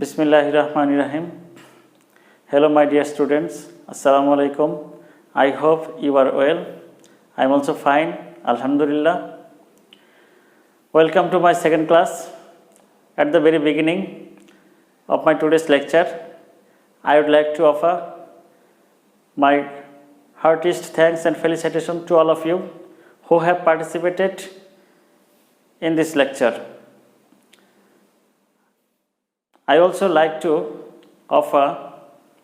Bismillahirrahmanirrahim. Hello my dear students. Assalamu alaikum. I hope you are well. I am also fine. Alhamdulillah. Welcome to my second class. At the very beginning of my today's lecture, I would like to offer my heartiest thanks and felicitation to all of you who have participated in this lecture. I also like to offer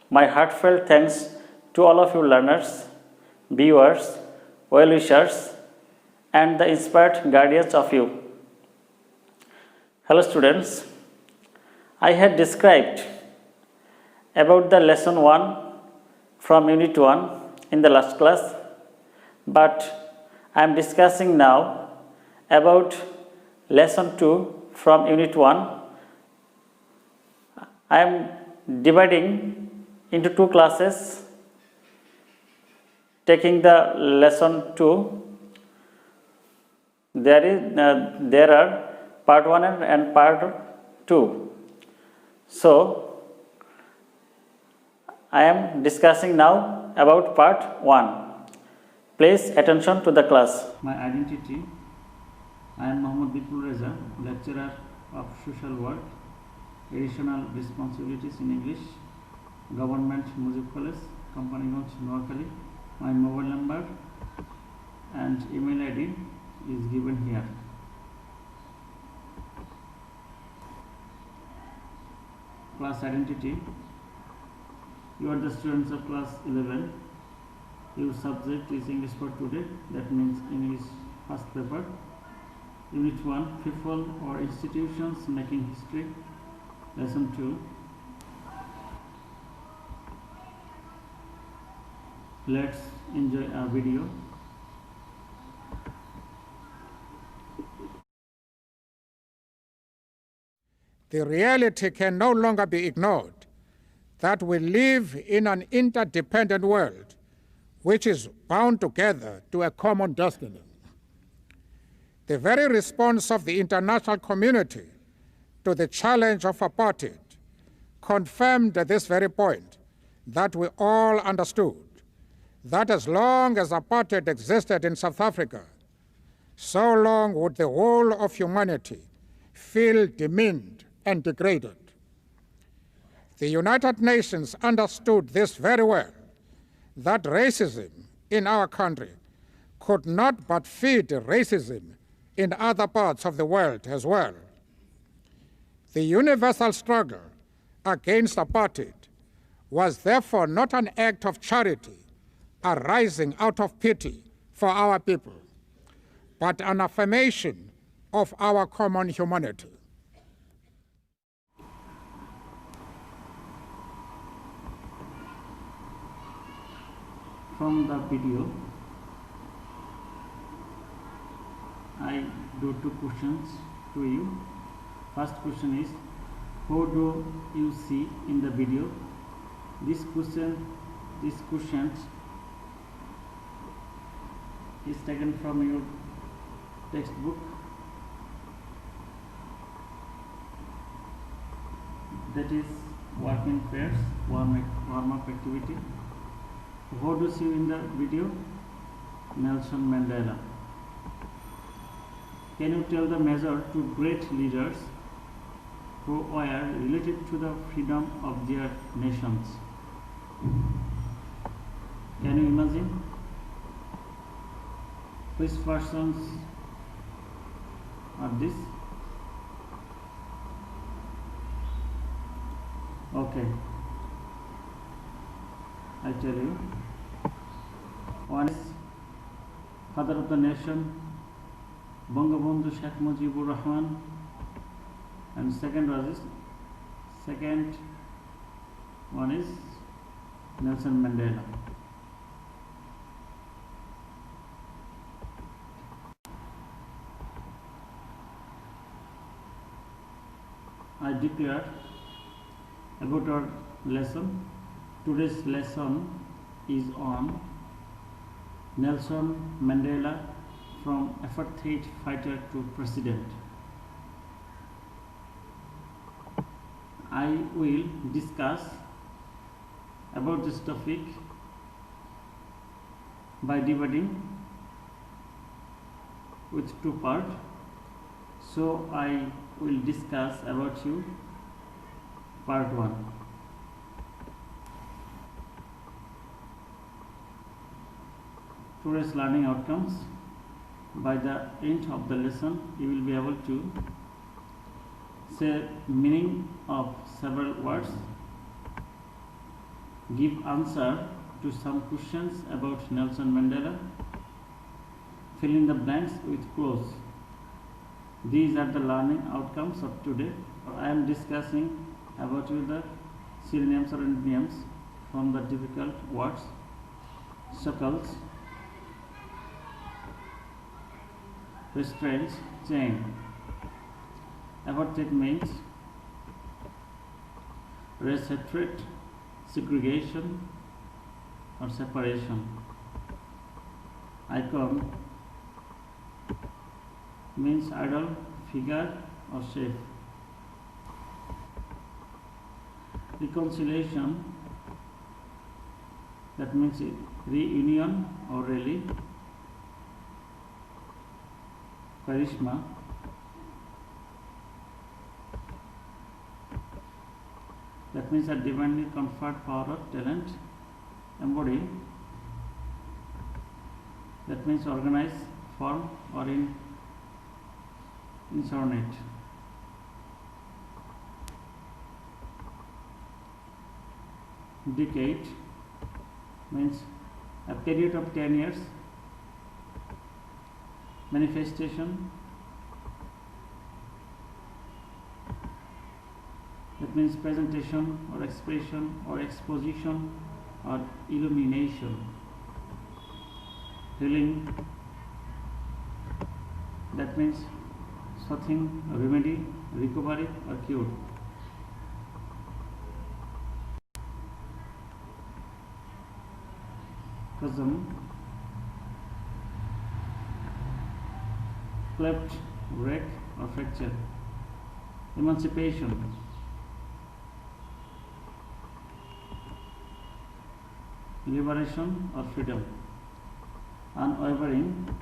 my heartfelt thanks to all of you learners, viewers, well-wishers, and the inspired guardians of you. Hello students, I had described about the lesson 1 from unit 1 in the last class, but I am discussing now about lesson 2 from unit 1. I am dividing into 2 classes, taking the lesson 2. There are part 1 and part 2. So I am discussing now about part 1. Please attention to the class. My identity: I am Mohammad Bipul Reza, lecturer of social work, additional responsibilities in English, Government Mujib College, Companyganj, Noakhali. My mobile number and email ID is given here. Class identity: you are the students of class 11. Your subject is English for today, that means English first paper. Unit 1, people or institutions making history. Lesson 2. Let's enjoy a video. The reality can no longer be ignored that we live in an interdependent world which is bound together to a common destiny. The very response of the international community to the challenge of apartheid confirmed this very point that we all understood, that as long as apartheid existed in South Africa, so long would the whole of humanity feel demeaned and degraded. The United Nations understood this very well, that racism in our country could not but feed racism in other parts of the world as well. The universal struggle against apartheid was therefore not an act of charity arising out of pity for our people, but an affirmation of our common humanity. From the video, I do 2 questions to you. First question is, who do you see in the video? This question is taken from your textbook. That is work in pairs, warm-up activity. Who do you see in the video? Nelson Mandela. Can you tell the major 2 great leaders who were related to the freedom of their nations? Can you imagine which persons are this? Okay, I tell you. One is father of the nation, Bangabandhu Sheikh Mujibur Rahman, and second one is Nelson Mandela. I declare about our lesson. Today's lesson is on Nelson Mandela, from apartheid fighter to president. I will discuss about this topic by dividing with two parts. So I will discuss about you part 1. Today's learning outcomes. By the end of the lesson, you will be able to say meaning of several words, give answer to some questions about Nelson Mandela, fill in the blanks with clues. These are the learning outcomes of today. I am discussing about you the synonyms or antonyms from the difficult words, circles, restraints, chain. Apartheid means race hatred, segregation or separation. Icon means idol, figure or shape. Reconciliation, that means reunion or rally. Charisma, that means a divinely conferred power or talent. Embody, that means organize, form or incarnate. Decade means a period of 10 years. Manifestation, that means presentation or expression or exposition or illumination. Healing, that means something, remedy, recovery or cure. Chasm, cleft, break or fracture. Emancipation, liberation or freedom. Unwavering,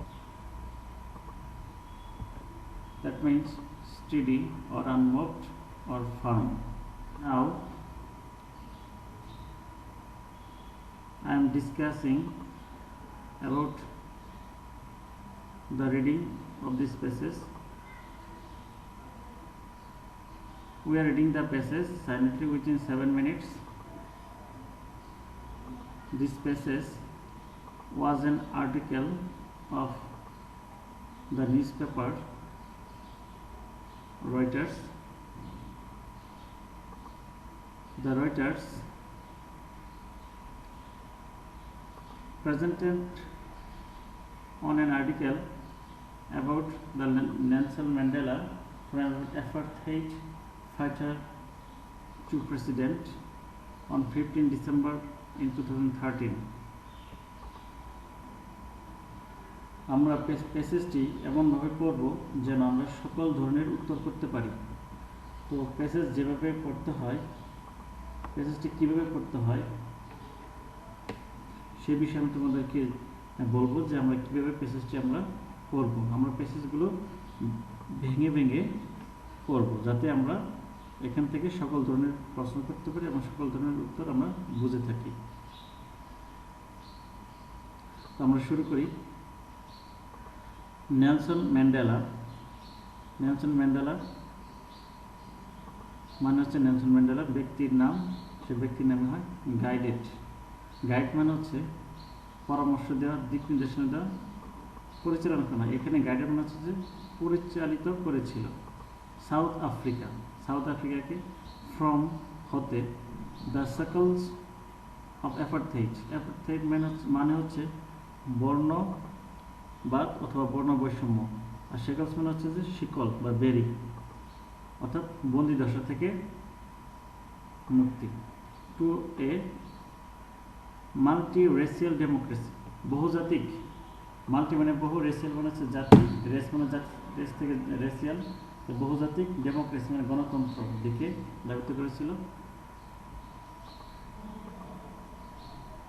that means steady or unmoved or firm. Now I am discussing about the reading of these passages. We are reading the passage silently within 7 minutes. This passage was an article of the newspaper Reuters. The Reuters presented on an article about the Nelson Mandela, from apartheid fighter to president, on 15 December in 2013. আমরা প্যাসেজটি এমনভাবে পড়ব যেন আমরা সকল ধরনের উত্তর করতে পারি। তো প্যাসেজ যেভাবে পড়তে হয়, প্যাসেজটি কীভাবে পড়তে হয় সে বিষয়ে আমি তোমাদেরকে বলবো যে আমরা কীভাবে প্যাসেজটি আমরা পড়ব। আমরা প্যাসেজগুলো ভেঙে ভেঙে পড়ব যাতে আমরা এখান থেকে সকল ধরনের প্রশ্ন করতে পারি এবং সকল ধরনের উত্তর আমরা বুঝে থাকি। তো আমরা শুরু করি। Nelson Mandela. নেলসন ম্যান্ডেলা মানে হচ্ছে নেলসন ম্যান্ডেলা ব্যক্তির নাম, সে ব্যক্তির নামে হয় গাইডেড। গাইড মানে হচ্ছে পরামর্শ দেওয়া, দিক নির্দেশনা দেওয়া, পরিচালনা করা। এখানে গাইডেড মানে হচ্ছে যে পরিচালিত করেছিল। সাউথ আফ্রিকা, সাউথ আফ্রিকাকে ফ্রম হতে, দ্য সার্কলস অফ অ্যাপারথাইড। অ্যাপারথাইড মানে হচ্ছে বর্ণবাদ অথবা বর্ণ বৈষম্য, আর শেকলস মানে হচ্ছে যে শিকল বা বেরি, অর্থাৎ বন্দি দশা থেকে মুক্তি। টু এ মাল্টি রেসিয়াল ডেমোক্রেসি, বহুজাতিক। মাল্টি মানে বহু, রেসিয়াল মানে হচ্ছে জাতি, রেস মানে জাতি, রেস থেকে রেসিয়াল বহুজাতিক ডেমোক্রেসি মানে গণতন্ত্র দিকে ধাবিত করেছিল।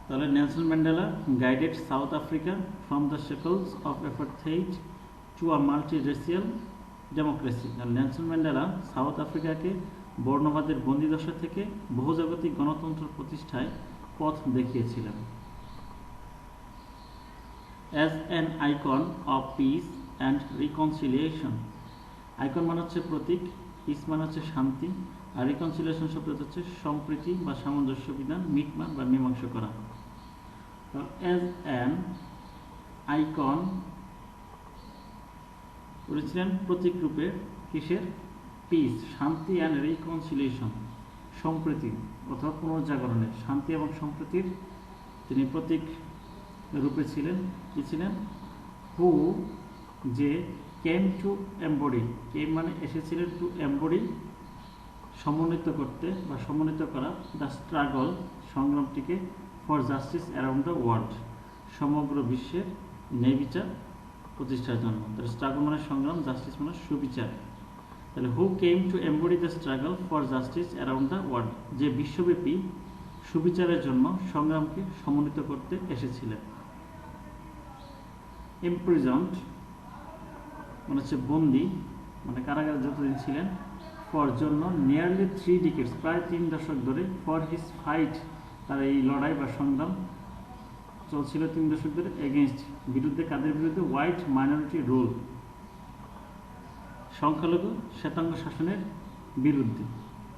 তাহলে Nelson Mandela guided South Africa from the shackles of apartheid to a multiracial democracy. Nelson Mandela South আফ্রিকাকে বর্ণবাদের বন্দিদশা থেকে বহুজাগতিক গণতন্ত্র প্রতিষ্ঠায় পথ দেখিয়েছিলেন। As an icon of peace and reconciliation, icon মানে হচ্ছে প্রতীক, পিস মানে হচ্ছে শান্তি, আর রিকনসিলিয়েশন শব্দ হচ্ছে সম্প্রীতি বা সামঞ্জস্য বিধান, মিটমাট বা মীমাংসা করা। অ্যাজ অ্যান আইকন বলেছিলেন প্রতীক রূপে কিসের? পিস, শান্তি অ্যান্ড রিকনসিলিয়েশন, সম্প্রীতি অথবা পুনর্জাগরণের, শান্তি এবং সম্প্রীতির তিনি প্রতীক রূপে ছিলেন। কি ছিলেন? হু, যে কেম টু এম্বডি, কেম মানে এসেছিলেন, টু এম্বডি সমন্বিত করতে বা সমন্বিত করা, দ্য স্ট্রাগল সংগ্রামটিকে, for justice around the world সমগ্র বিশ্বের ন্যায় বিচার প্রতিষ্ঠার জন্য। তাহলে স্ট্রাগল মানে সংগ্রাম, জাস্টিস মানে সুবিচার। তাহলে who came to embody the struggle for justice around the world, যে বিশ্বব্যাপী সুবিচারের জন্য সংগ্রামকে সমন্বিত করতে এসেছিলেন। ইমপ্রিজন্ড মানে হচ্ছে বন্দি, মানে কারাগারে যতদিন ছিলেন, ফর জন্য নিয়ারলি 3 decades প্রায় 3 দশক ধরে, ফর হিজ ফাইট তার এই লড়াই বা সংগ্রাম চলছিল 3 দশক ধরে, এগেনস্ট বিরুদ্ধে, কাদের বিরুদ্ধে? হোয়াইট মাইনরিটি রুল, সংখ্যালঘু শ্বেতাঙ্গ শাসনের বিরুদ্ধে।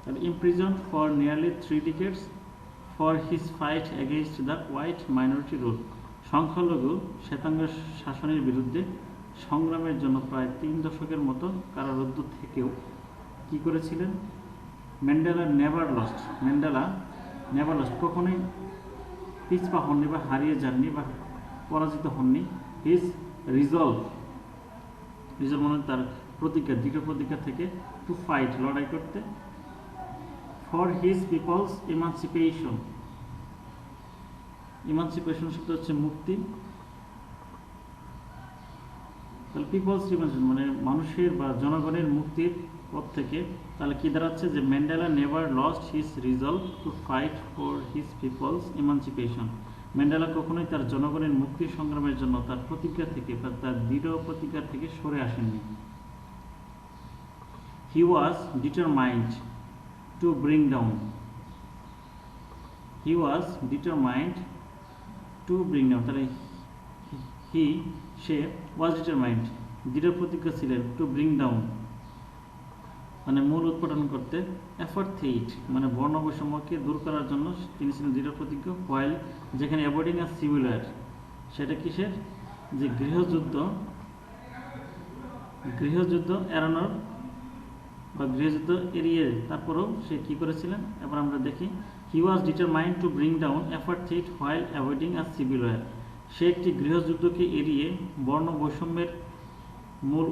তাহলে imprisoned for nearly 3 decades for his fight against the white minority rule, সংখ্যালঘু শ্বেতাঙ্গ শাসনের বিরুদ্ধে সংগ্রামের জন্য প্রায় 3 দশকের মতো কারারুদ্ধ থেকেও কি করেছিলেন? Mandela never lost, Mandela never lost কখনোই পিছপা হননি বা হারিয়ে যাননি বা পরাজিত হননি। হিজ রিজলভ, রিজলভ মানে তার প্রতিজ্ঞা, দৃঢ় প্রতিজ্ঞা থেকে, টু ফাইট লড়াই করতে, for his people's emancipation, emancipation শব্দ হচ্ছে মুক্তি। তাহলে পিপলস ইমানসিপেশন মানে মানুষের বা জনগণের মুক্তির পথ থেকে। তাহলে কি দাঁড়াচ্ছে? যে Mandela never lost his resolve to fight for his people's emancipation, Mandela কখনোই তার জনগণের মুক্তির সংগ্রামের জন্য তার প্রতিজ্ঞা থেকে বা তার দৃঢ় প্রতিজ্ঞা থেকে সরে আসেননি। He was determined to bring down, he was determined to bring down, তাহলে হি সে ওয়াজ ডিটারমাইন্ড দৃঢ় প্রতিজ্ঞা ছিলেন, টু ব্রিং ডাউন মানে মূল উৎপাদন করতে, অ্যাপারথাইড মানে বর্ণ বৈষম্যকে দূর করার জন্য তিনি ছিলেন দৃঢ় প্রতিজ্ঞ। হোয়াইল যেখানে অ্যাভয়েডিং আ সিভিল ওয়ার, সেটা কিসের? যে গৃহযুদ্ধ এড়ানোর বা গৃহযুদ্ধ এড়িয়ে তারপরেও সে কী করেছিলেন? এবার আমরা দেখি, he was determined to bring down apartheid while avoiding a civil war, সে একটি গৃহযুদ্ধকে এড়িয়ে বর্ণ বৈষম্যের মূল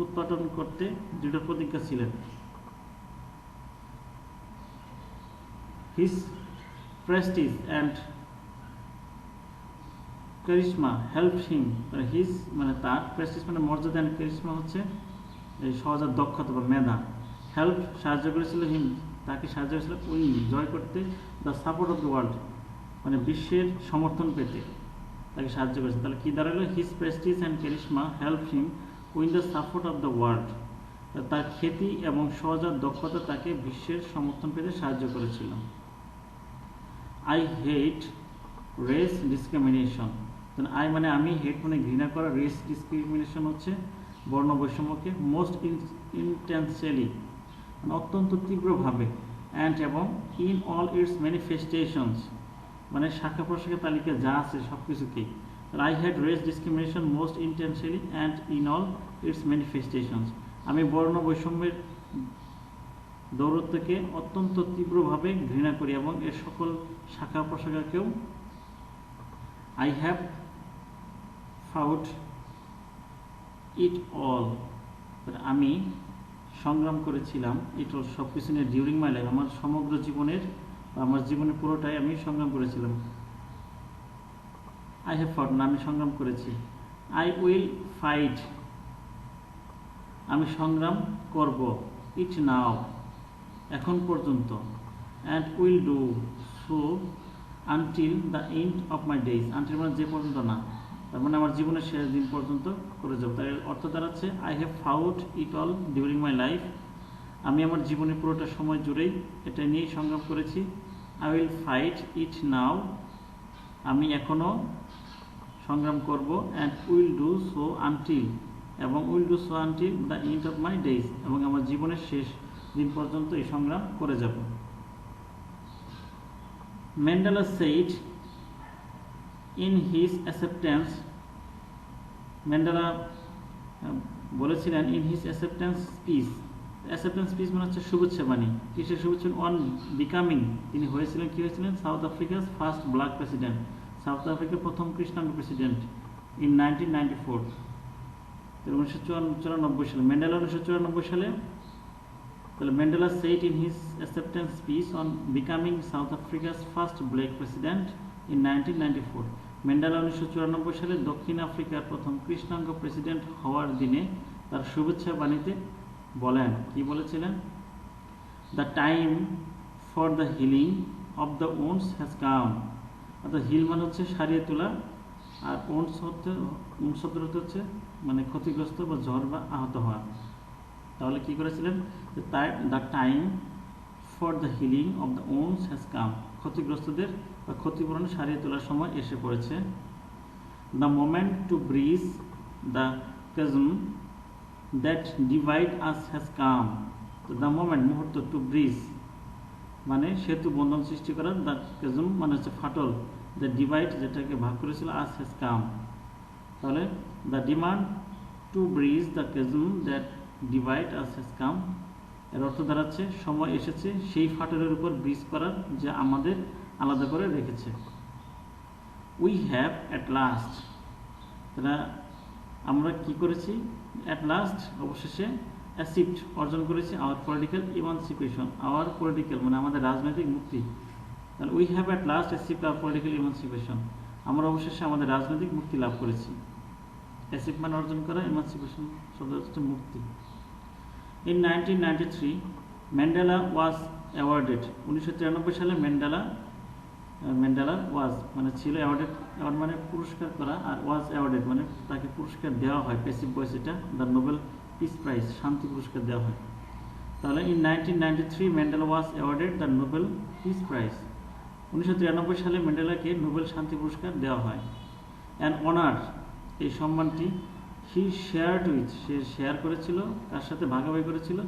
উৎপাদন করতে দৃঢ় প্রতিজ্ঞা ছিলেন। His Prestige and charisma help him, his মানে তার, প্রেস্টিজ মানে মর্যাদা, অ্যান্ড ক্যারিশমা হচ্ছে এই সহজাত দক্ষতা বা মেধা, হেল্প সাহায্য করেছিল, হিম তাকে সাহায্য করেছিল, উইন জয় করতে, the support of the world মানে বিশ্বের সমর্থন পেতে তাকে সাহায্য করেছে। তাহলে কী দাঁড়ালো? His Prestige and charisma help him win the support of the world, তার খ্যাতি এবং সহজাত দক্ষতা তাকে বিশ্বের সমর্থন পেতে সাহায্য করেছিল। I hate race discrimination, I মানে আমি, হেট মানে ঘৃণা করা, রেস ডিসক্রিমিনেশন হচ্ছে বর্ণ বৈষম্যকে, মোস্ট ইন্টেন্সিয়ালি মানে অত্যন্ত তীব্রভাবে, অ্যান্ড এবং ইন অল ইটস ম্যানিফেস্টেশনস মানে শাখা প্রশাখা তালিকা যা আছে সব কিছুকেই। I had race discrimination most intensely and in all its manifestations, আমি বর্ণ বৈষম্যের দৌরত্বকে অত্যন্ত তীব্রভাবে ঘৃণা করি এবং এর সকল শাখা প্রশাখাকেও। I have fought it all, আমি সংগ্রাম করেছিলাম, ইট অল সব কিছু নিয়ে, ডিউরিং মাই লাইফ আমার সমগ্র জীবনের বা আমার জীবনের পুরোটাই আমি সংগ্রাম করেছিলাম। আই হ্যাভ ফাউট না আমি সংগ্রাম করেছি। আই উইল ফাইট আমি সংগ্রাম করব, ইট নাও, এখন পর্যন্ত, and will do, so, until the end of my days, until মানে যে পর্যন্ত না, তার মানে আমার জীবনের শেষ দিন পর্যন্ত করে যাব। তার অর্থ দাঁড়াচ্ছে I have fought it all during my life, আমি আমার জীবনের পুরোটা সময় জুড়েই এটা নিয়েই সংগ্রাম করেছি। I will fight it now, আমি এখনও সংগ্রাম করব, and will do so until, এবং will do so until the end of my days, এবং আমার জীবনের শেষ দিন পর্যন্ত এই সংগ্রাম করে যাব। Mandela said in his acceptance, Mandela বলেছিলেন in his acceptance speech, acceptance speech মানে হচ্ছে শুভেচ্ছা বাণী, কিসের শুভেচ্ছা, অন বিকামিং, তিনি হয়েছিলেন কি হয়েছিলেন, সাউথ আফ্রিকার ফার্স্ট ব্ল্যাক প্রেসিডেন্ট, সাউথ আফ্রিকার প্রথম কৃষ্ণাঙ্গ প্রেসিডেন্ট ইন 1994, 1994 সালে, ম্যান্ডেলা 1994 সালে। তাহলে Mandela said in his acceptance speech on becoming South Africa's first black president in 1994, Mandela 1994 সালে দক্ষিণ আফ্রিকার প্রথম কৃষ্ণাঙ্গ প্রেসিডেন্ট হওয়ার দিনে তার শুভেচ্ছা বাণীতে বলেন, কি বলেছিলেন, the time for the healing of the wounds has come, অর্থাৎ হিল মানে হচ্ছে সারিয়ে তোলা, আর ওন্ডস শব্দটা হচ্ছে মানে ক্ষতিগ্রস্ত বা ঝড় বা আহত হওয়া। তাহলে কি করেছিলেন, the time for the healing of the wounds has come, ক্ষতিগ্রস্তদের বা ক্ষতিপূরণ সারিয়ে তোলার সময় এসে পড়েছে। The moment to bridge the chasm that divide us has come, তো দ্য মোমেন্ট মুহূর্ত, টু ব্রিজ মানে সেতু বন্ধন সৃষ্টি করা, দ্য chasm মানে হচ্ছে ফাটল, দ্য ডিভাইড যেটাকে ভাগ করেছিল, আস হ্যাজ কাম, তাহলে the demand to bridge the chasm that divide us has come, এর অর্থ দাঁড়াচ্ছে সময় এসেছে সেই ফাটলের উপর ব্রিজ করার যা আমাদের আলাদা করে রেখেছে। উই হ্যাভ অ্যাট লাস্ট, তারা আমরা কি করেছি, অ্যাট লাস্ট অবশেষে, অ্যাচিভড অর্জন করেছি, hour political emancipation, hour political মানে আমাদের রাজনৈতিক মুক্তি, তাহলে we have at last achieved hour political emancipation, আমরা অবশেষে আমাদের রাজনৈতিক মুক্তি লাভ করেছি। অ্যাচিভ মানে অর্জন করা, ইমানসিপেশন শব্দ হচ্ছে মুক্তি। In 1993, Mandela was awarded, 1993 সালে ম্যান্ডেলা ওয়াজ মানে ছিল, অ্যাওয়ার্ডেড, অ্যাওয়ার্ড মানে পুরস্কার করা, আর ওয়াজ অ্যাওয়ার্ডেড মানে তাকে পুরস্কার দেওয়া হয়, প্যাসিভ ভয়েস এটা, দ্য নোবেল পিস প্রাইজ, শান্তি পুরস্কার দেওয়া হয়। তাহলে in 1993 Mandela was awarded the Nobel peace prize, 1993 সালে ম্যান্ডেলাকে নোবেল শান্তি পুরস্কার দেওয়া হয়। অ্যান অনার, এই সম্মানটি হি শেয়ার্ড উইথ, সে শেয়ার করেছিল, তার সাথে ভাগাভাগি করেছিল,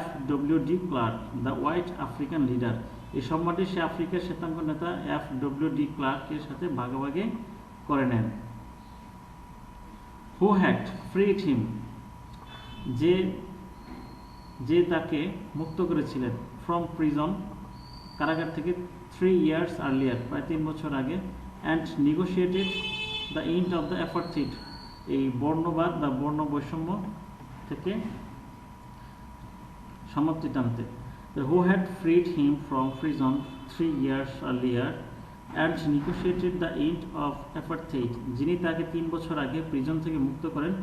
FWD Clerk, the white African leader, এই সম্মানটি সে আফ্রিকার শ্বেতাঙ্গ নেতা FWD ক্লার্কের সাথে ভাগাভাগি করে নেন। হু হ্যাড ফ্রিড হিম, যে তাকে মুক্ত করেছিলেন, ফ্রম প্রিজন, কারাগার থেকে, 3 years earlier, প্রায় 3 বছর আগে, and negotiated the end of the apartheid, এই বর্ণবাদ বা বর্ণ বৈষম্য থেকে সমাপ্তি টানতে। Who had ফ্রিড him from prison 3 years earlier and negotiated the end of apartheid, যিনি তাকে 3 বছর আগে প্রিজন থেকে মুক্ত করেন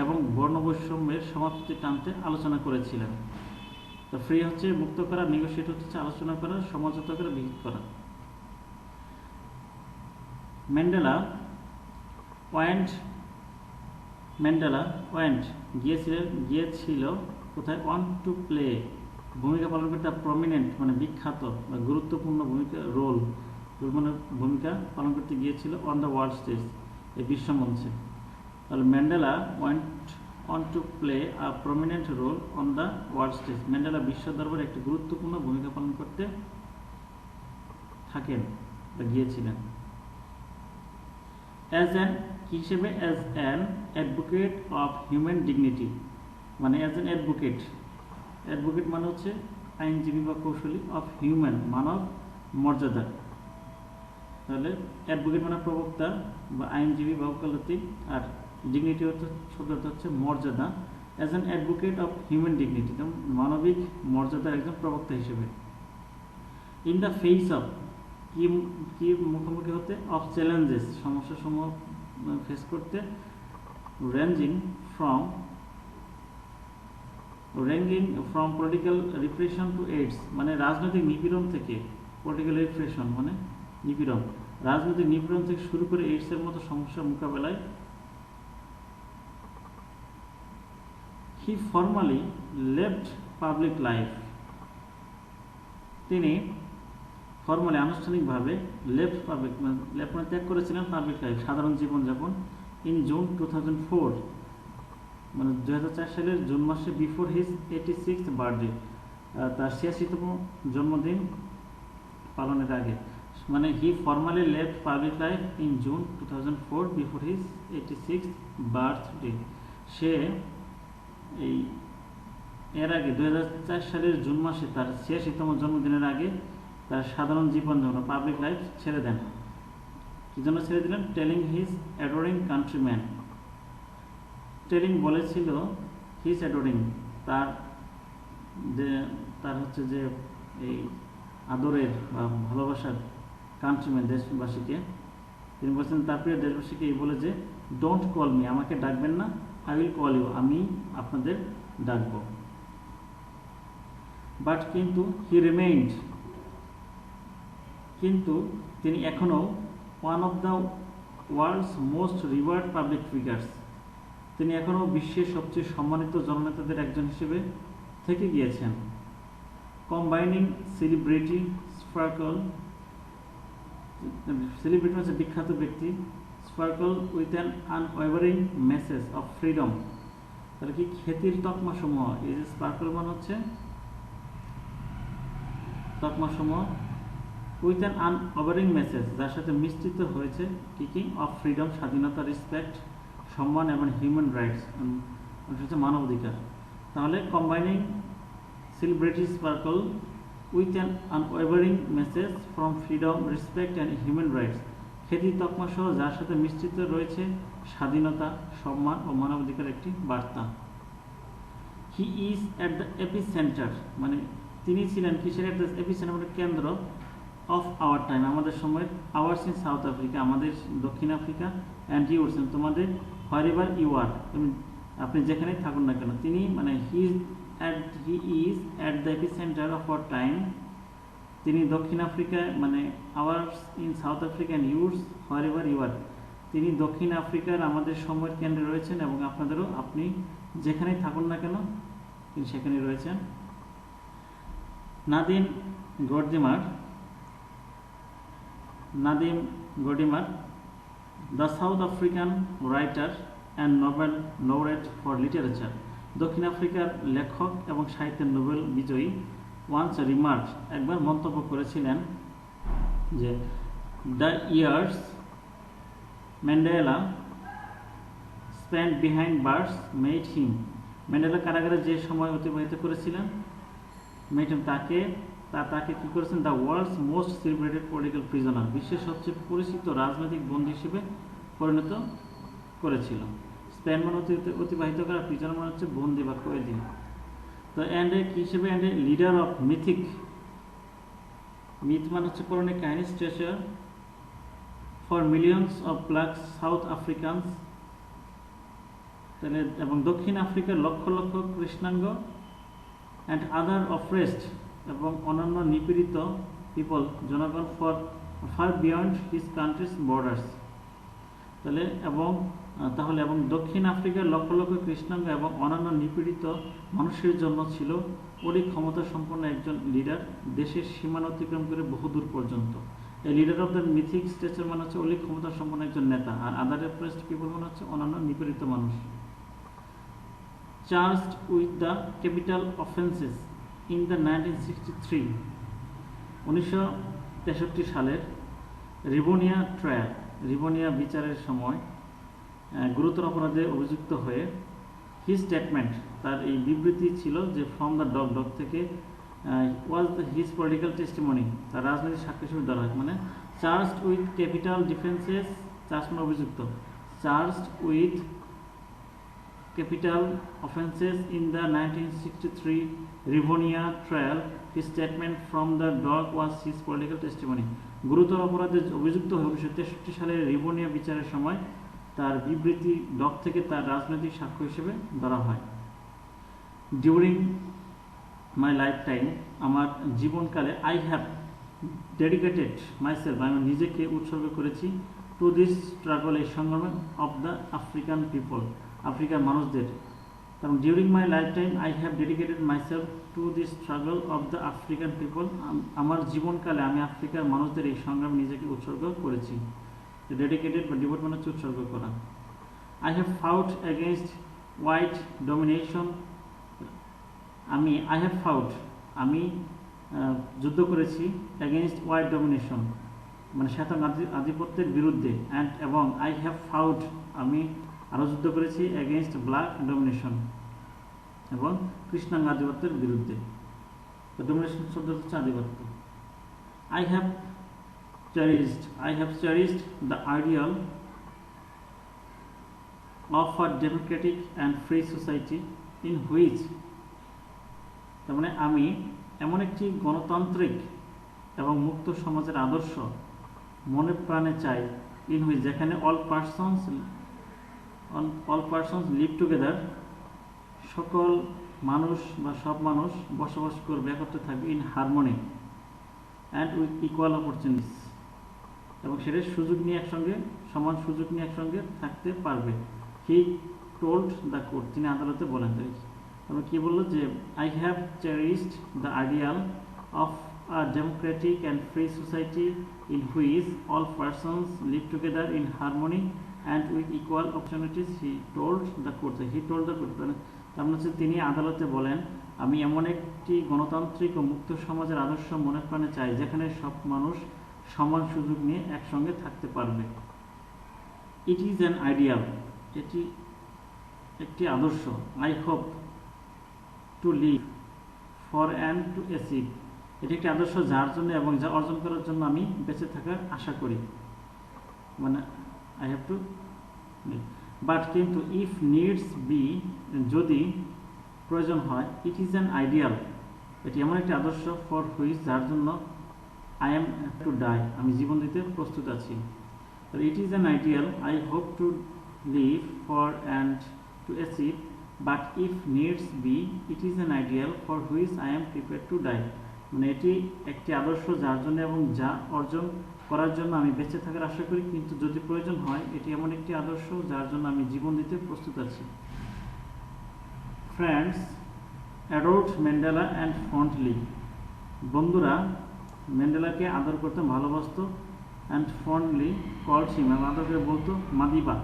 এবং বর্ণ বৈষম্যের সমাপ্তি টানতে আলোচনা করেছিলেন। তো ফ্রি হচ্ছে মুক্ত করা, নেগোশিয়েট হচ্ছে আলোচনা করা, সমঝোতা করে বিহিত করা। ম্যান্ডেলা গিয়েছিল কোথায়, ওয়ান টু প্লে, ভূমিকা পালন করতে, প্রমিনেন্ট মানে বিখ্যাত বা গুরুত্বপূর্ণ ভূমিকা, রোল মানে ভূমিকা পালন করতে গিয়েছিল, অন দ্য ওয়ার্ল্ড স্টেজ, এই বিশ্বমঞ্চে। তাহলে Mandela want to play a prominent role on the world stage, Mandela বিশ্ব দরবারে একটি গুরুত্বপূর্ণ ভূমিকা পালন করতে থাকেন বা গিয়েছিলেন। অ্যাজ অ্যান হিসেবে, as an advocate of human dignity, মানে অ্যাজ অ্যান অ্যাডভোকেট মানে হচ্ছে আইনজীবী বা কৌশলী, অফ হিউম্যান মানব মর্যাদা, তাহলে অ্যাডভোকেট মানে প্রবক্তা বা আইনজীবী বা ওকালতি, আর ডিগনিটি শব্দটা হচ্ছে মর্যাদা। As an advocate of human dignity, মানবিক মর্যাদার একজন প্রবক্তা হিসেবে। ইন দ্য ফেস অফ, কি মুখোমুখি হতে, অফ চ্যালেঞ্জেস, সমস্যার সমূহ ফেস করতে, ranging from ranging from political repression to AIDS, মানে রাজনৈতিক নিপীড়ন থেকে, পলিটিক্যাল রিপ্রেশন মানে নিপীড়ন, রাজনৈতিক নিপীড়ন থেকে শুরু করে এইডসের মতো সমস্যার মোকাবেলায় হি ফর্মালি লেফট পাবলিক লাইফ, তিনি ফর্মালি আনুষ্ঠানিকভাবে লেফট পাবলিক মানে ত্যাগ করেছিলেন পাবলিক লাইফ, সাধারণ জীবনযাপন, ইন জুন 2004, মানে 2004 সালের জুন মাসে, বিফোর হিজ 86th বার্থডে, তার 86তম জন্মদিন পালনের আগে, মানে he formally left public life in June 2004 before his 86th birthday. সে এই এর আগে 2004 সালের জুন মাসে তার 86তম জন্মদিনের আগে তার সাধারণ জীবনযাপন পাবলিক লাইফ ছেড়ে দেন। কি জন্য ছেড়ে দিলেন? টেলিং হিজ অ্যাডোরিং কান্ট্রিম্যান, টেলিং বলেছিল হিজ অ্যাডোরিং, তার হচ্ছে যে এই আদরের বা ভালোবাসার কান্ট্রিম্যান, দেশবাসীকে, তিনি বলছেন তার প্রিয় দেশবাসীকে এই বলে যে ডোন্ট কল মি, আমাকে ডাকবেন না, আই উইল কল ইউ, আমি আপনাদের ডাকব। বাট কিন্তু হি রিমেইন্ড, কিন্তু তিনি এখনও one of the world's most revered public figures, তিনি এখনও বিশ্বের সবচেয়ে সম্মানিত জননেতাদের একজন হিসেবে থেকে গিয়েছেন। কম্বাইনিং সেলিব্রিটি স্পার্কল, সেলিব্রিটি হচ্ছে বিখ্যাত ব্যক্তি, sparkle with an unwavering message of freedom, তাহলে কি খ্যাতির তকমাসমূহ, এই যে স্পার্কল মানে হচ্ছে তকমাসমূহ, উইথ অ্যান আনওভারিং মেসেজ, যার সাথে মিশ্রিত হয়েছে কি অফ ফ্রিডম, স্বাধীনতা, রেসপেক্ট সম্মান, এবং হিউম্যান রাইটস হচ্ছে মানবাধিকার। তাহলে combining celebrity sparkle with an unwavering message from freedom, respect and human rights, খ্যাতি তকমা সহ যার সাথে মিশ্রিত রয়েছে স্বাধীনতা, সম্মান ও মানবাধিকার একটি বার্তা। হি ইজ অ্যাট দ্য এপিসেন্টার, মানে তিনি ছিলেন কিসের? অ্যাট দ্য এপিসেন্টার মানে কেন্দ্র, অফ আওয়ার টাইম, আমাদের সময়ের, আওয়ার্স ইন সাউথ আফ্রিকা, আমাদের দক্ষিণ আফ্রিকা, অ্যান্ড ইউর্স তোমাদের, হোয়ার এভার ইউ আর, আপনি যেখানেই থাকুন না কেন, তিনি মানে he is at the epicentre of our time, তিনি দক্ষিণ আফ্রিকায়, মানে ours in South Africa and yours wherever you are, তিনি দক্ষিণ আফ্রিকার আমাদের সময়ের কেন্দ্রে রয়েছেন এবং আপনাদেরও, আপনি যেখানেই থাকুন না কেন তিনি সেখানেই রয়েছেন। Nadine Gordimer, the South African writer and Nobel laureate for literature, দক্ষিণ আফ্রিকার লেখক এবং সাহিত্যের নোবেল বিজয়ী, ওয়ান্স রিমার্ক, একবার মন্তব্য করেছিলেন যে the years Mandela spent behind bars made him, Mandela কারাগারে যে সময় অতিবাহিত করেছিলেন মেড হিম, তাকে কি করেছেন? The world's most celebrated political prisoner, বিশ্বের সবচেয়ে পরিচিত রাজনৈতিক বন্দী হিসেবে পরিণত করেছিল। স্পেন মানে অতিবাহিত করা, প্রিজনার মানে হচ্ছে বন্দী বা কয়েদি। তো অ্যান্ড কি হিসেবে? And a leader of mythic, myth মানে হচ্ছে পৌরাণিক কাহিনী, stretcher for millions of black south Africans, তাহলে এবং দক্ষিণ আফ্রিকার লক্ষ লক্ষ কৃষ্ণাঙ্গ, অ্যান্ড আদার অফ্রেস্ট, এবং অন্যান্য নিপীড়িত পিপল, জনগণ, for far beyond his country's borders, তাহলে এবং দক্ষিণ আফ্রিকার লক্ষ লক্ষ কৃষ্ণাঙ্গ এবং অন্যান্য নিপীড়িত মানুষের জন্য ছিল অধিক ক্ষমতা সম্পন্ন একজন লিডার, দেশের সীমানা অতিক্রম করে বহুদূর পর্যন্ত। এই লিডার অফ দ্য মিথিক স্টেচার মানে হচ্ছে অধিক ক্ষমতা সম্পন্ন একজন নেতা, আর আদার অফ্রেস্ট পিপল মানে হচ্ছে অন্যান্য নিপীড়িত মানুষ। Charged with the capital offences in the 1963, 1963 সালের রিবোনিয়া ট্রায়াল, রিবোনিয়া বিচারের সময় গুরুতর অপরাধে অভিযুক্ত হয়ে, হিজ স্টেটমেন্ট, তার এই বিবৃতি ছিল যে ফ্রম দ্য ডগ থেকে ওয়াজ হিজ পলিটিক্যাল টেস্টিমনি, তার রাজনৈতিক সাক্ষ্য হিসেবে ধরা হয়। মানে চার্জড উইথ ক্যাপিটাল ডিফেন্সেস, চার্জ মানে অভিযুক্ত, charged with capital offences in the 1963 Rivonia trial, his statement from the dock was his political testimony. গুরুতর অপরাধে অভিযুক্ত হয়ে 1963 সালের রিভোনিয়া বিচারের সময় তার বিবৃতি ডক থেকে তার রাজনৈতিক সাক্ষ্য হিসেবে ধরা হয়। ডিউরিং মাই লাইফ টাইম, আমার জীবনকালে, আই হ্যাভ ডেডিকেটেড মাইসেলফ, আমি নিজেকে উৎসর্গ করেছি টু দিস স্ট্রাগল, এই সংগ্রামে, অফ দ্য আফ্রিকান পিপল, আফ্রিকার মানুষদের। কারণ during my life time I have dedicated myself to this struggle of the African people, আমার জীবনকালে আমি আফ্রিকার মানুষদের এই সংগ্রামে নিজেকে উৎসর্গ করেছি। ডেডিকেটেড বা ডিভোট মানে হচ্ছে উৎসর্গ করা। I have fought against white domination, আমি যুদ্ধ করেছি এগেনস্ট হোয়াইট ডমিনেশন মানে শ্বেতাঙ্গ আধিপত্যের বিরুদ্ধে, এবং আই হ্যাভ ফাউট, আমি আরও যুদ্ধ করেছি এগেনস্ট ব্ল্যাক ডমিনেশন, এবং কৃষ্ণাঙ্গ আধিপত্যের বিরুদ্ধে। তো ডমিনেশন শব্দ হচ্ছে আধিপত্য। I have cherished the ideal of a democratic and free society in which, তার মানে আমি এমন একটি গণতান্ত্রিক এবং মুক্ত সমাজের আদর্শ মনে প্রাণে চাই, ইন হুইচ, যেখানে অল পারসনস লিভ টুগেদার, সকল মানুষ বা সব মানুষ বসবাস করবে, একত্রে থাকবে, in harmony and with equal opportunities, এবং সেটার সুযোগ নিয়ে একসঙ্গে, সমান সুযোগ নিয়ে একসঙ্গে থাকতে পারবে। হি টোল্ড দ্য কোর্ট, তিনি আদালতে বলেন। তবে কী বললো যে I have cherished the ideal of a Democratic and free society in which all persons live together in harmony and with equal opportunities, he told the court, তার মানে হচ্ছে তিনি আদালতে বলেন, আমি এমন একটি গণতান্ত্রিক ও মুক্ত সমাজের আদর্শ মনে প্রাণে চাই যেখানে সব মানুষ সমান সুযোগ নিয়ে একসঙ্গে থাকতে পারবে। ইট ইজ অ্যান আইডিয়াল, এটি একটি আদর্শ। I hope to live for and to achieve, এটি একটি আদর্শ যার জন্য এবং যা অর্জন করার জন্য আমি বেঁচে থাকার আশা করি, মানে I have to live. But কিন্তু ইফ নিডস বি, যদি প্রয়োজন হয়, ইট ইজ অ্যান আইডিয়াল, এটি এমন একটি আদর্শ, ফর হুইচ, যার জন্য, আই এম টু ডাই, আমি জীবন দিতে প্রস্তুত আছি। It is an ideal I hope to live for and to achieve, but if needs be, it is an ideal for which I am prepared to die, মানে এটি একটি আদর্শ যার জন্য এবং যা অর্জন করার জন্য আমি বেঁচে থাকার আশা করি, কিন্তু যদি প্রয়োজন হয় এটি এমন একটি আদর্শ যার জন্য আমি জীবন দিতে প্রস্তুত আছি। ফ্রেন্ডস অ্যাডোর্ড ম্যান্ডেলা অ্যান্ড ফন্ডলি, বন্ধুরা ম্যান্ডেলাকে আদর করতে ভালোবাসত, অ্যান্ড ফন্ডলি কল্ড হিম, এবং আদর করে বলতো মাদিবা।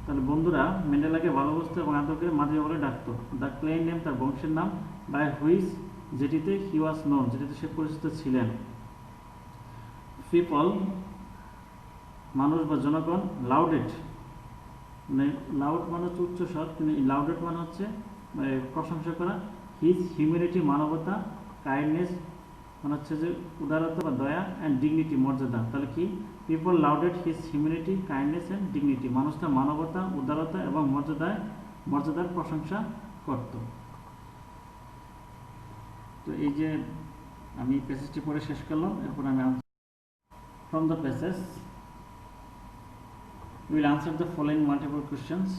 তাহলে বন্ধুরা ম্যান্ডেলাকে ভালোবাসতো এবং আদর করে মাদিবা বলে ডাকতো। দ্য ক্লেম নেম, তার বংশের নাম, বাই হুইচ, যেটিতে হি ওয়াজ নোন, যেটিতে সে পরিচিত ছিলেন। পিপল, মানুষ বা জনগণ, লাউডেড, মানে লাউড মানে হচ্ছে উচ্চস্বর, কিন্তু লাউডেড মানে হচ্ছে প্রশংসা করা। হিজ হিউম্যানিটি, মানবতা, কাইন্ডনেস মানে হচ্ছে যে উদারতা বা দয়া, অ্যান্ড ডিগনিটি, মর্যাদা। তাহলে কি, people lauded his humanity, kindness and dignity, মানুষ তার মানবতা, উদারতা এবং মর্যাদার প্রশংসা করত। তো এই যে আমি প্যাসেজটি পড়ে শেষ করলাম, এরপর আমি from the passage we will answer the following multiple questions.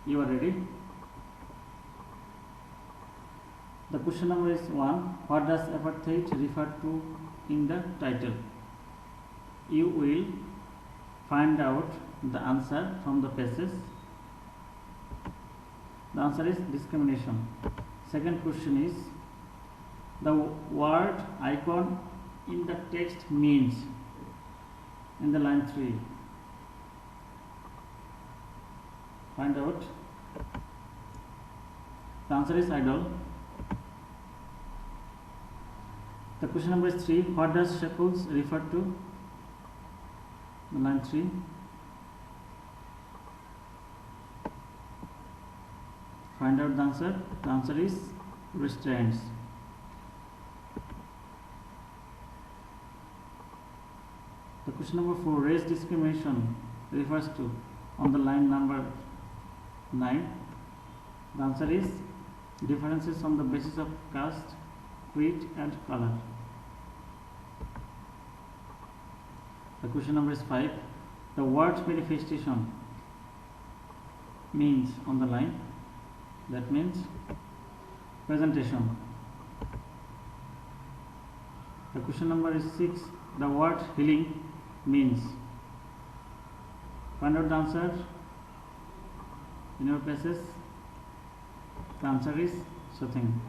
You are ready? The question number is 1. What does apartheid refer to in the title? You will find out the answer from the passage. The answer is discrimination. Second question is, the word icon in the text means, in the line 3. Find out. The answer is idol. The question number is 3. What does shekels refer to? The line 3. Find out the answer. The answer is restraints. The question number 4. Race discrimination refers to, on the line number 9. The answer is differences on the basis of caste, creed and color. The question number is 5. The word manifestation means, on the line. That means presentation. The question number is 6. The word healing means. Find out the answer in your places. The answer is soothing.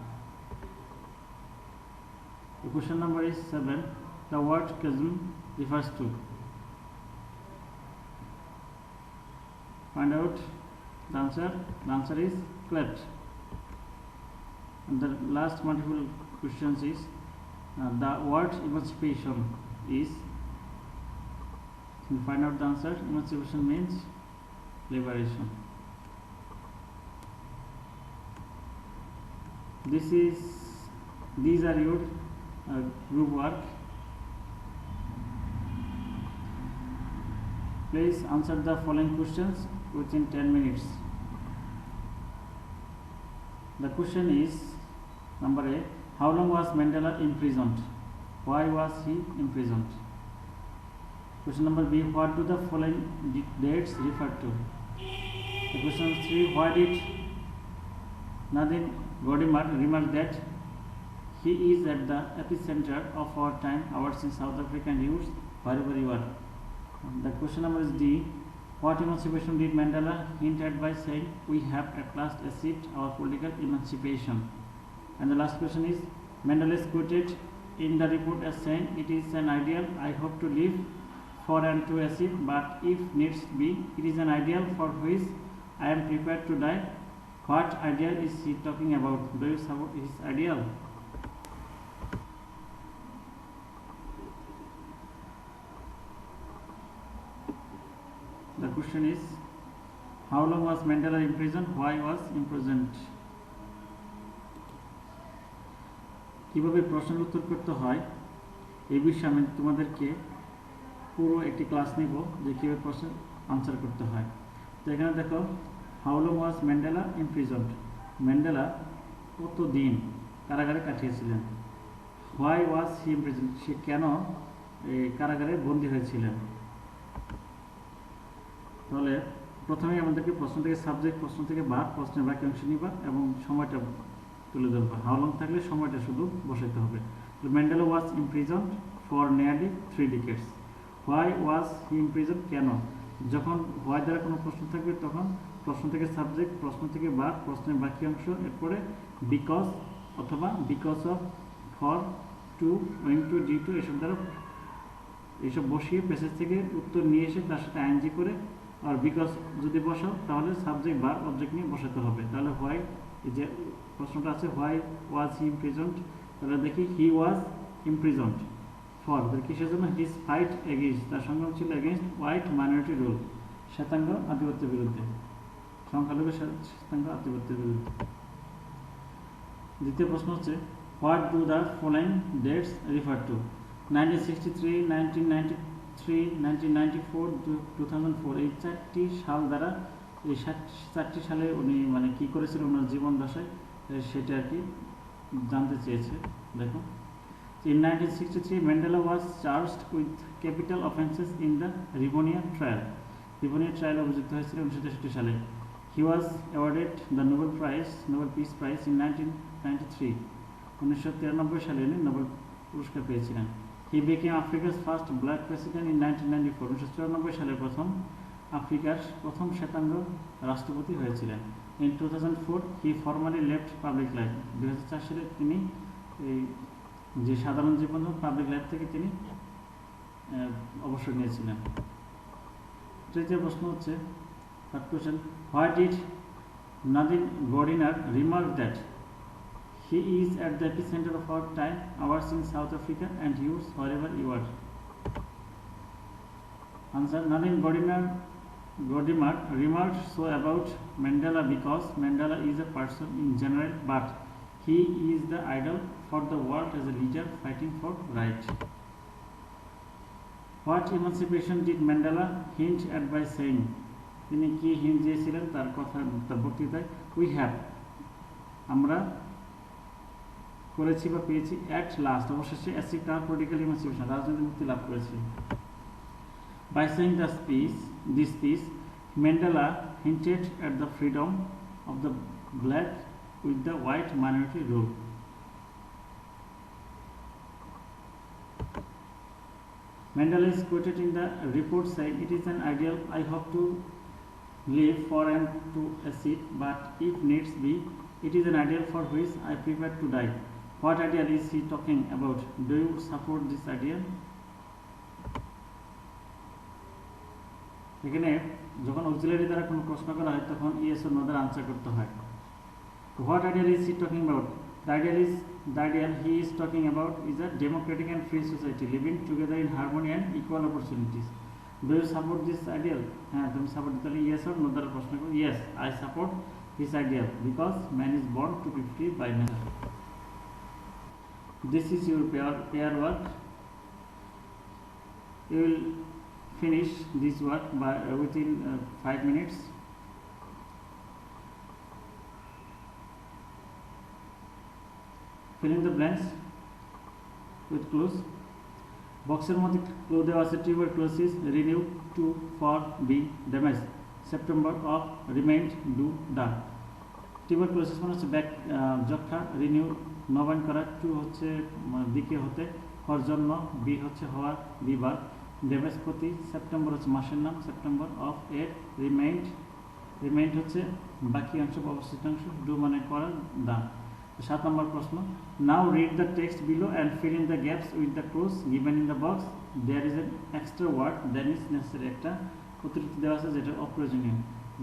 The question number is 7. The word chasm refers to. Find out the answer. The answer is cleft. And the last multiple questions is the word emancipation is. You find out the answer. Emancipation means liberation. These are your group work. Please answer the following questions within 10 minutes. The question is number A. How long was Mandela imprisoned? Why was he imprisoned? Question number B. What do the following dates refer to? The question number 3. Why did Nadine Gordimer remark that he is at the epicenter of our time, ours in South Africa and yours wherever you are? The question number is D. What emancipation did Mandela hint at by saying we have at last achieved our political emancipation? And the last question is Mandela is quoted in the report as saying it is an ideal I hope to live for and to achieve, but if needs be, it is an ideal for which I am prepared to die. What ideal is he talking about? Do you support his ideal? The question is how long was Mandela imprisoned? Why was imprisoned? কিভাবে প্রশ্নের উত্তর করতে হয় এই বিষয়ে আমি তোমাদেরকে পুরো একটি ক্লাস নিব যে কীভাবে প্রশ্নের আনসার করতে হয়। তো এখানে দেখো how long was Mandela imprisoned. Mandela কত দিন কারাগারে কাটিয়েছিলেন। হোয়াই ওয়াজ হি ইমপ্রিজন্ড, সে কেন কারাগারে বন্দী হয়েছিলেন। তাহলে প্রথমেই আমাদেরকে প্রশ্ন থেকে সাবজেক্ট, প্রশ্ন থেকে ভার্ব, প্রশ্নের বাক্যাংশ নিবা এবং সময়টা তুলে ধরবা। হাউ লং থাকলে সময়টা শুধু বসাইতে হবে। Mandela was imprisoned for nearly 3 decades। Why was he imprisoned, কেন। যখন হোয়াই দ্বারা কোনো প্রশ্ন থাকবে তখন প্রশ্ন থেকে সাবজেক্ট, প্রশ্ন থেকে ভার্ব, প্রশ্নের বাক্যাংশ, এরপরে বিকজ অথবা because of, for, to, owing to, due to এইসব বসিয়ে প্যাসেজ থেকে উত্তর নিয়ে এসে তার সাথে আইএনজি করে আর বিকজ যদি বসাও তাহলে সাবজেক্ট ভার্ব অবজেক্ট নিয়ে বসাতে হবে। তাহলে হোয়াই, যে প্রশ্নটা আছে হোয়াই ওয়াজ হি ইমপ্রিজন্ড, তাহলে দেখি হি ওয়াজ ইমপ্রিজন্ড ফর, কিসের জন্য। হিজ ফাইট এগেইনস্ট, তার সংগ্রাম ছিল এগেইনস্ট হোয়াইট মাইনরিটি রুল, শ্বেতাঙ্গ আধিপত্যের বিরুদ্ধে, সংখ্যালঘু শ্বেতাঙ্গ আধিপত্যের বিরুদ্ধে। দ্বিতীয় প্রশ্ন হচ্ছে what do the following dates refer to. 1963, 1993, 1994, 2004 এই 4টি সাল দ্বারা, এই 4টি সালে উনি মানে কী করেছিলেন ওনার জীবন দশায় সেটা আর কি জানতে চেয়েছে। দেখো, in 1963 Mandela was charged with capital offences in the Rivonia trial। রিভোনিয়া ট্রায়ালে অভিযুক্ত হয়েছিল 1963 সালে। He was awarded the Nobel Peace Prize in 1993। 1993 সালে উনি নোবেল পুরস্কার পেয়েছিলেন। He became Africa's first black president in 1994। 1994 সালে আফ্রিকার প্রথম শ্বেতাঙ্গ রাষ্ট্রপতি হয়েছিলেন। In 2004 he formally left public life। 2004 সালে তিনি এই যে সাধারণ জীবন পাবলিক লাইফ থেকে তিনি অবসর নিয়েছিলেন। তৃতীয় প্রশ্ন হচ্ছে third question, why did Nadine Gordimer remark that he is at the epicentre of our time, ours in South Africa and yours wherever you are. Answer, Nadine Gordimer remarked so about Mandela because Mandela is a person in general, but he is the idol for the world as a leader fighting for right. What emancipation did Mandela hint at by saying? তিনি কি hint দিয়েছিলেন তার কথা, তার বক্তৃতায়? We have, আমরা করেছি বা পেয়েছি, at last, অবশেষে achieved our political emancipation, রাজনৈতিক মুক্তি লাভ করেছি। By saying this speech, Mandela hinted at the freedom of the black with the white minority rule. Mandela is quoted in the report saying, "It is an ideal I hope to live for and to a seat, but if needs be, it is an ideal for which I prepare to die." What ideal is he talking about? Do you support this ideal? এখানে যখন auxiliary দ্বারা কোনো প্রশ্ন করা হয় তখন yes or no দ্বারা answer করতে হয়। What ideal is he talking about? The ideal he is talking about is a democratic and free society living together in harmony and equal opportunities. Do you support this ideal? হ্যাঁ, তুমি support দিতে হলে yes or no দ্বারা প্রশ্ন করো। Yes, I support this ideal because man is born to be free by nature. This is your pair work. You will finish this work by within 5 minutes. Fill in the blanks with clues. বক্সের মধ্যে clue দেওয়া আছে tuberculosis renew to for be damage September of remind do the. Tuberculosis মানে হচ্ছে যক্ষা, renew নবায়ন করা, two হচ্ছে দিকে হতে, ফর জন্য, বি হচ্ছে হওয়া বিবার, ড্যামেজ ক্ষতি, সেপ্টেম্বর হচ্ছে মাসের নাম, সেপ্টেম্বর অফ এর, রিমাইন্ড হচ্ছে বাকি অংশ বা অবশিষ্ট অংশ, ডু মানে করা, দা। 7 নম্বর প্রশ্ন, now read the text below and fill in the gaps with the clues given in the box. There is an extra word that is necessary, একটা অতিরিক্ত দেওয়া আছে যেটা অপ্রয়োজনীয়।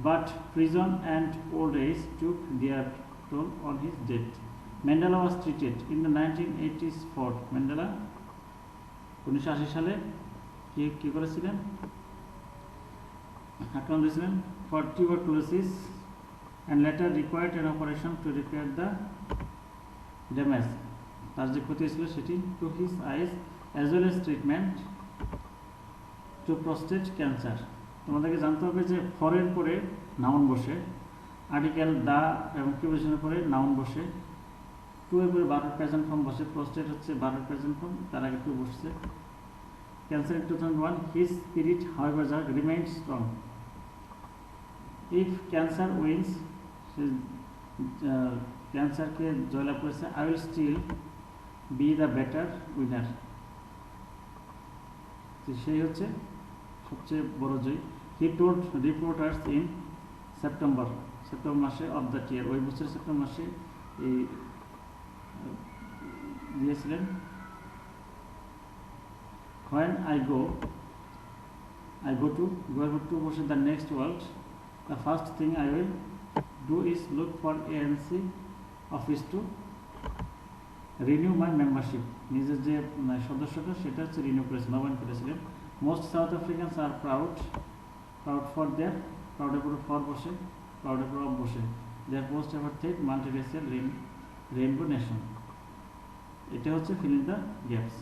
But prison and old age took their toll on his death. Mandela was treated in the 1980s for. Mandela 1980 সালে কি করেছিলেন? আক্রান্ত হয়েছিলেন for tuberculosis and later required an operation to repair the damage. তার যে ক্ষতি হয়েছিল সেটি to his eyes as well as treatment to prostate cancer. তোমাদেরকে জানতে হবে যে ফরের পরে নাউন বসে, আর্টিকেল দা এবং প্রিপোজিশনের পরে নাউন বসে, টু এর পরে ভার্ব প্রেজেন্ট ফর্ম বসে, প্রস্টেট হচ্ছে ভার্ব প্রেজেন্ট ফর্ম, তার আগে টু বসছে। Cancer in 2001 his spirit however remained strong. If cancer wins, ক্যান্সারকে জয়লাভ করেছে, I will still be the better winner. সেই হচ্ছে সবচেয়ে বড় জয়। He told reporters in September মাসে অফ দ্য ইয়ার, ওই বছর সেপ্টেম্বর মাসে এই দিয়েছিলেন। When I go to বসে the next world, the first thing I will do is look for ANC office to renew my membership. নিজের যে সদস্যতা সেটা হচ্ছে রিনিউ করেছে, নবায়ন করেছিলেন। Most South Africans are proud for their, প্রাউডের পরে ফর বসে, প্রাউডের পরে অফ বসে, their post ever that multiracial rainbow nation. এটা হচ্ছে fill in the gaps.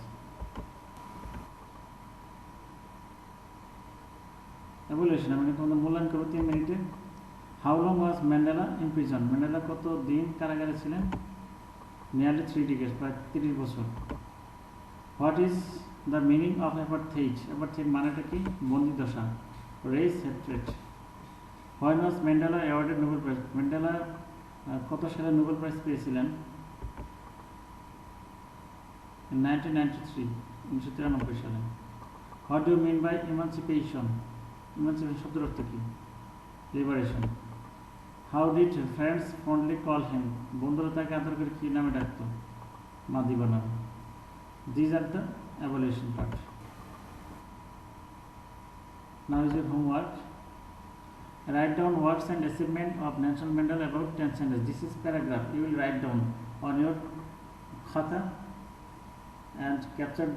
Evaluation আমি তোমাদের মূল্যায়ন করবো 3 মিনিটে। How long was Mandela in prison? Mandela কত দিন কারাগারে ছিলেন? নিয়ারলি 3 ডিকেডস, প্রায় 30 বছর। What is the meaning of apartheid? Apartheid মানেটা কি? বন্দি দশা, race hatred. When was Mandela awarded Nobel prize? Mandela কত সালে নোবেল প্রাইজ পেয়েছিলেন? 1993, 1993 সালে। What do mean by emancipation? Emancipation শব্দের অর্থ কি? Liberation. How did friends fondly call him? বন্ধুরা তাকে আদর করে কি নামে ডাকত? মাদিবানা। These are the evaluation part. Now is your homework. Write down words and achievement of Nelson Mandela about 10 sentences. This is paragraph. You will write down on your khata and capture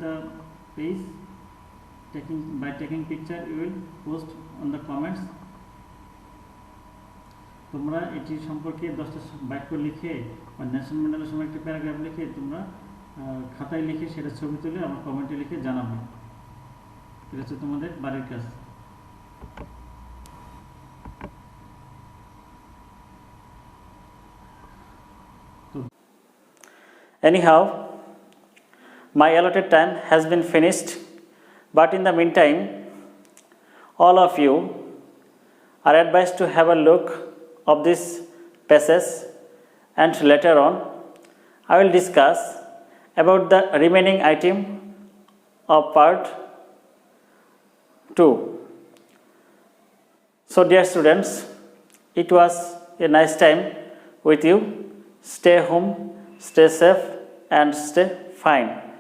the page. By taking picture, you will post on the comments. তোমরা এটি সম্পর্কে 10টা বাক্য লিখে বা Nelson ম্যান্ডেলার সময় একটা প্যারাগ্রাফ লিখে তোমরা খাতায় লিখে সেটা ছবি তুলে আমার কমেন্টে লিখে জানাবে। এটা হচ্ছে তোমাদের বাড়ির কাজ। Anyhow, my allotted time has been finished, but in the meantime, all of you are advised to have a look of this passage, and later on I will discuss about the remaining item of part 2. So dear students, it was a nice time with you. Stay home, stay safe and stay fine.